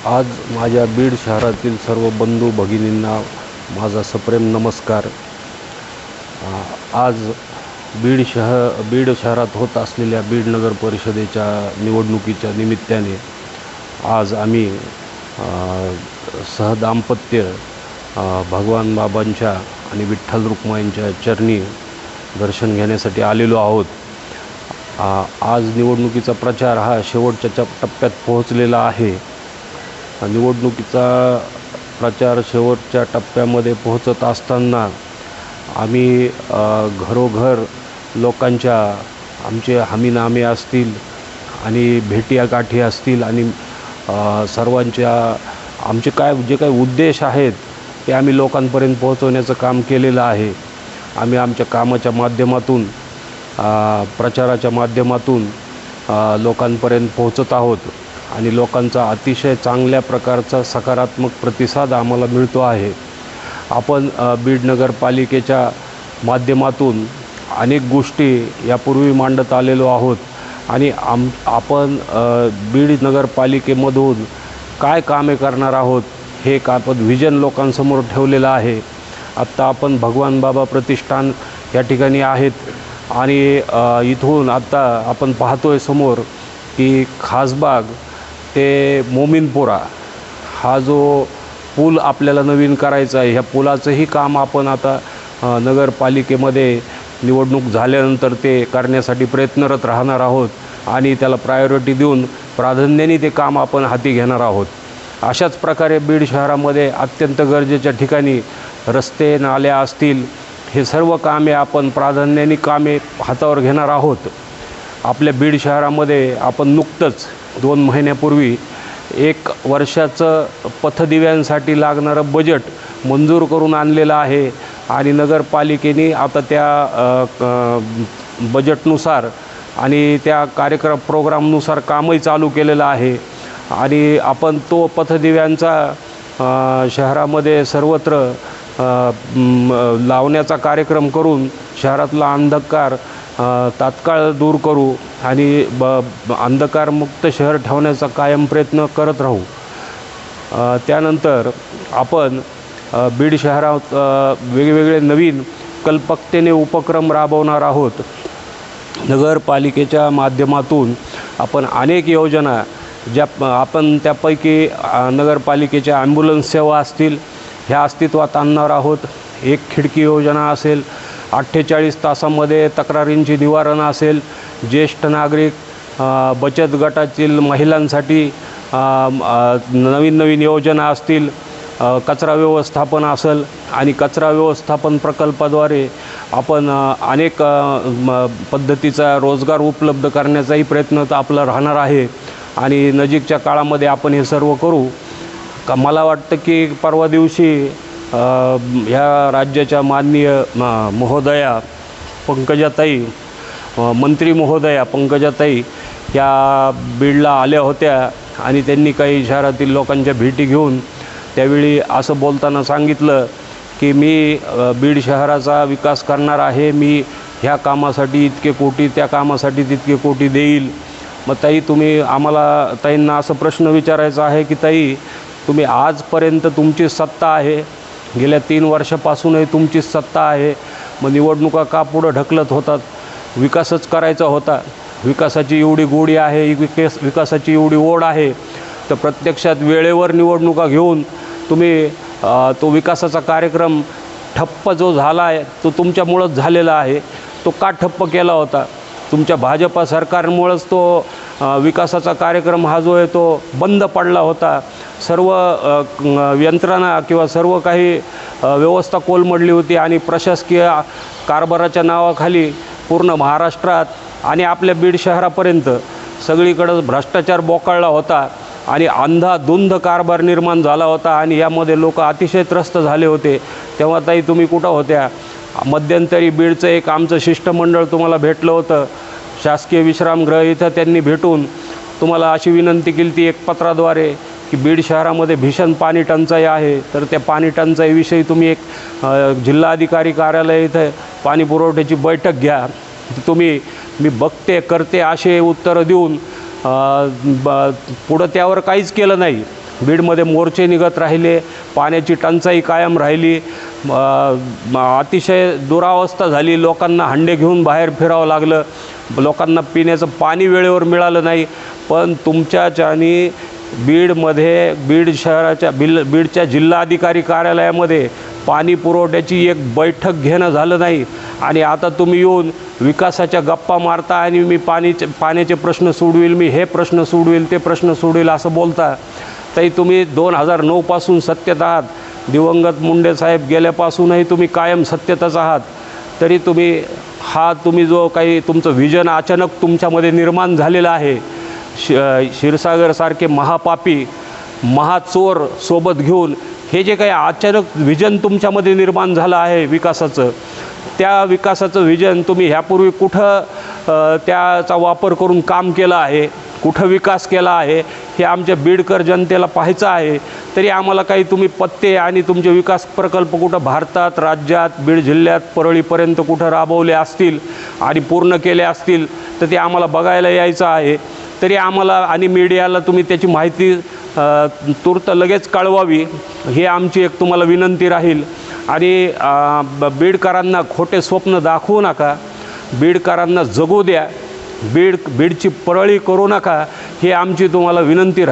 आज माझ्या बीड शहरातील सर्व बंधू भगिनींना माझा सप्रेम नमस्कार। आज बीड शहरात होत असलेल्या बीड नगर परिषदेच्या निवडणुकीच्या निमित्ताने आज आम्ही सहदाम्पत्य भगवान बाबांच्या आणि विठ्ठल रुक्माईंच्या चरणी दर्शन घेण्यासाठी आलेलो आहोत। आज निवडणुकीचा प्रचार हा शेवटच्या टप्प्यात पोहोचलेला आहे। निवडणुकीचा प्रचार शेवटच्या टप्प्यामध्ये पोहोचत असताना आम्ही घरोघर लोकांच्या आमचे हमीनामे असतील आणि भेटीगाठी असतील आणि सर्वांच्या आमचे जे काही उद्देश आहेत ते आम्ही लोकांपर्यंत पोहोचवण्याचं काम केलेलं आहे। आम्ही आमच्या कामाच्या माध्यमातून प्रचाराच्या माध्यमातून लोकांपर्यंत पोहोचत आहोत आणि लोकांचा अतिशय चांगल्या प्रकारचा सकारात्मक प्रतिसाद आम्हाला मिळतो आहे। आपण बीड नगरपालिकेच्या माध्यमातून अनेक गोष्टी यापूर्वी मांडत आलेलो आहोत आणि आपण बीड नगरपालिकेमधून काय कामे करणार आहोत हे एक आपण व्हिजन लोकांसमोर ठेवलेलं आहे। आत्ता आपण भगवान बाबा प्रतिष्ठान या ठिकाणी आहेत आणि इथून आत्ता आपण पाहतोय समोर की खासबाग ते मोमीनपुरा हा जो पूल आपल्याला नवीन करायचा आहे, ह्या पुलाचंही काम आपण आता नगरपालिकेमध्ये निवडणूक झाल्यानंतर ते करण्यासाठी प्रयत्नरत राहणार आहोत आणि त्याला प्रायोरिटी देऊन प्राधान्याने ते काम आपण हाती घेणार आहोत। अशाच प्रकारे बीड शहरामध्ये अत्यंत गरजेच्या ठिकाणी रस्ते नाल्या असतील, हे सर्व कामे आपण प्राधान्याने कामे हातावर घेणार आहोत। आपल्या बीड शहरामध्ये आपण नुकतंच 2 महिन्यापूर्वी 1 वर्षाचं पथदिव्यांसाठी लागणारं बजेट मंजूर करून आणलेलं आहे आणि नगरपालिकेने आता त्या बजेटनुसार आणि त्या प्रोग्रामनुसार कामही चालू केलेलं आहे आणि आपण तो पथदिव्यांचा शहरामध्ये सर्वत्र लावण्याचा कार्यक्रम करून शहरातला अंधकार तात्काळ दूर करू आणि अंधकारमुक्त शहर ठेवण्याचा कायम प्रयत्न करत राहू। त्यानंतर आपण बीड शहरात वेगवेगळे नवीन कल्पकतेने उपक्रम राबवणार आहोत। नगरपालिकेच्या माध्यमातून आपण अनेक योजना आपण त्यापैकी नगरपालिकेच्या ॲम्ब्युलन्स सेवा असतील ह्या अस्तित्वात आणणार आहोत। 1 खिडकी योजना असेल, 48 तासामध्ये तक्रारींची निवारण असेल, ज्येष्ठ नागरिक बचत गटातील महिलांसाठी नवीन योजना असतील, कचरा व्यवस्थापन असेल आणि कचरा व्यवस्थापन प्रकल्पाद्वारे आपण अनेक पद्धतीचा रोजगार उपलब्ध करण्याचाही प्रयत्न तर आपला राहणार आहे आणि नजीकच्या काळामध्ये आपण हे सर्व करू। मला वाटतं की परवा दिवशी ह्या राज्याच्या माननीय महोदया पंकजाताई मंत्री महोदया पंकजाताई या बीडला आल्या होत्या आणि त्यांनी काही शहरातील लोकांच्या भेटी घेऊन त्यावेळी असं बोलताना सांगितलं की मी बीड शहराचा विकास करणार आहे, मी ह्या कामासाठी इतके कोटी, त्या कामासाठी तितके कोटी देईल। मग ताई ताईंना असं प्रश्न विचारायचा आहे की ताई, तुम्ही आजपर्यंत तुमची सत्ता आहे, गेल्या 3 वर्षापासूनही तुमची सत्ता आहे, मग निवडणुका का पुढं ढकलत होतात? विकासच करायचा होता, विकासाची एवढी गोडी आहे, विकासाची एवढी ओढ आहे, तर प्रत्यक्षात वेळेवर निवडणुका घेऊन तुम्ही तो विकासाचा कार्यक्रम ठप्प जो झाला आहे तो तुमच्यामुळंच झालेला आहे। तो का ठप्प केला होता? तुमच्या भाजपा सरकारमुळंच तो विकासाचा कार्यक्रम हा जो आहे तो बंद पडला होता। सर्व यंत्रणा किंवा सर्व काही व्यवस्था कोलमडली होती आणि प्रशासकीय कारभाराच्या नावाखाली पूर्ण महाराष्ट्रात आणि आपल्या बीड शहरापर्यंत सगळीकडं भ्रष्टाचार बोकाळला होता आणि अंधाधुंद कारभार निर्माण झाला होता आणि यामध्ये लोक अतिशय त्रस्त झाले होते। तेव्हा ताई तुम्ही कुठं होत्या? मध्यंतरी बीडचं एक आमचं शिष्टमंडळ तुम्हाला भेटलं होतं, शासकीय विश्रामगृह इथं त्यांनी भेटून तुम्हाला अशी विनंती केली ती एक पत्राद्वारे की बीड शहरामध्ये भीषण पाणी टंचाई आहे, तर त्या पाणी टंचाईविषयी तुम्ही एक जिल्हाधिकारी कार्यालय इथं पाणी पुरवठ्याची बैठक घ्या। तुम्ही मी बघते करते असे उत्तरं देऊन पुढं त्यावर काहीच केलं नाही बीडमध्ये मोर्चे निघत राहिले, पाण्याची टंचाई कायम राहिली, अतिशय दुरावस्था झाली, लोकांना हंडे घेऊन बाहेर फिरावं लागलं, लोकांना पिण्याचं पाणी वेळेवर मिळालं नाही. पण तुमच्याच्यानी बीडमध्ये बीडच्या जिल्हाधिकारी कार्यालयामध्ये पाणी पुरवठ्याची एक बैठक घेणं झालं नाही. आणि आता तुम्ही येऊन विकासाच्या गप्पा मारता आणि मी पाण्याचे प्रश्न सोडविल, मी हे प्रश्न सोडविल, ते प्रश्न सोडविल असं बोलता. तरी तुम्ही 2009पासून सत्तेत आहात. दिवंगत मुंडे साहेब गेल्यापासूनही तुम्ही कायम सत्तेतच आहात. तरी तुम्ही जो काही तुमचं विजन अचानक तुमच्यामध्ये निर्माण झालेलं आहे, क्षीरसागरसारखे महापापी महाचोर सोबत घेऊन हे जे काही अचानक विजन तुमच्यामध्ये निर्माण झालं आहे विकासाचं, त्या विकासाचं विजन तुम्ही ह्यापूर्वी कुठं त्याचा वापर करून काम केलं आहे, कुठं विकास केला आहे, हे आमच्या बीडकर जनतेला पाहायचं आहे. तरी आम्हाला काही तुम्ही पत्ते आणि तुमचे विकास प्रकल्प कुठं भारतात, राज्यात, बीड जिल्ह्यात, परळीपर्यंत कुठं राबवले असतील आणि पूर्ण केले असतील तर ते आम्हाला बघायला यायचं आहे. तरी आम्हाला आणि मीडियाला तुम्ही त्याची माहिती तूर्त लगेच कळवावी, ही आमची एक तुम्हाला विनंती राहील. आणि बीडकरांना खोटे स्वप्न दाखवू नका, बीडकरांना जगू द्या, बीडची परळी करू नका, ही आमची तुम्हाला विनंती राहील.